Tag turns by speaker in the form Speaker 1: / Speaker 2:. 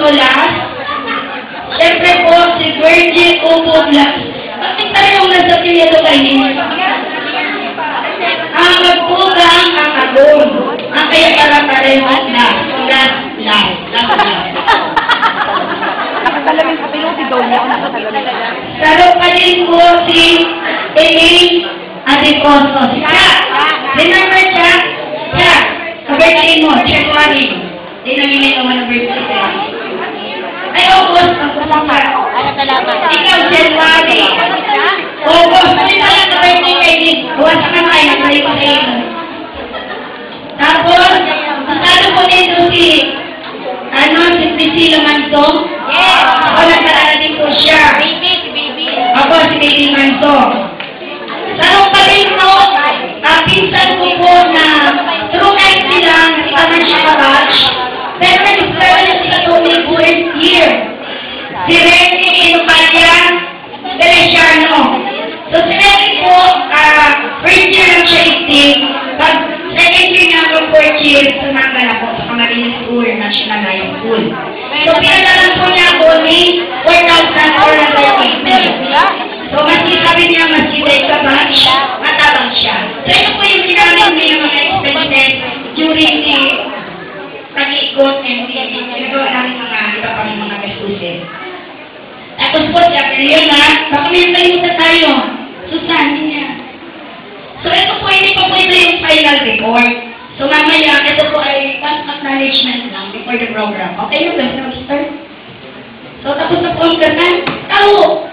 Speaker 1: to last. Siyempre po, si Virgin Upo Blas. Bakit parehong nasa pinito kayo? Ang magpugang ang agong. Ang kaya para parehong last.
Speaker 2: Nakasalamin sa piloto, daw niya ako nakasalamin.
Speaker 1: Saro pa din po si Elaine Adiposo. Siya! Remember siya? Siya! Ka-birthday mo, January. Hindi namin naman ang birthday. Ay, August. Ang kusama. Ikaw, January. August. Hindi na lang ka-birthday kayo din. Buwan sa kamay. Nagpali ko kayo. Tapos, masado po dito si Priscilla Mansong.
Speaker 2: Yes!
Speaker 1: Ako nagpalala din po siya. Ako si Baby Mansong. Sarong pa rin mo, pinsan ko po na through night nilang iba man siya kabatch. Pero nag-isara niya sila Tony first year. Si Rene Inupalya Teresiano. So si Rene po, first year lang siya itig. Pag second year niya ako fourth year, sumagal ako sa Camarines School, National High School. So pinadalan po niya ako ni 4,480. So, mas sabi niya, mas hindi ka batch, matabang siya. So, ito po yung ginamit niya mga expenses during the pag-iikot and ginagawa namin mga iba pang mga gastusin. Tapos po, si Apeliona, baka may nalimutan tayo. Susan, niya. So, ito po, hindi pa po ito yung final report. So, mamaya, ito po ay past acknowledgement lang before the program. Okay, yung guys, na mag-start? So, tapos na po ang ganun. Tao!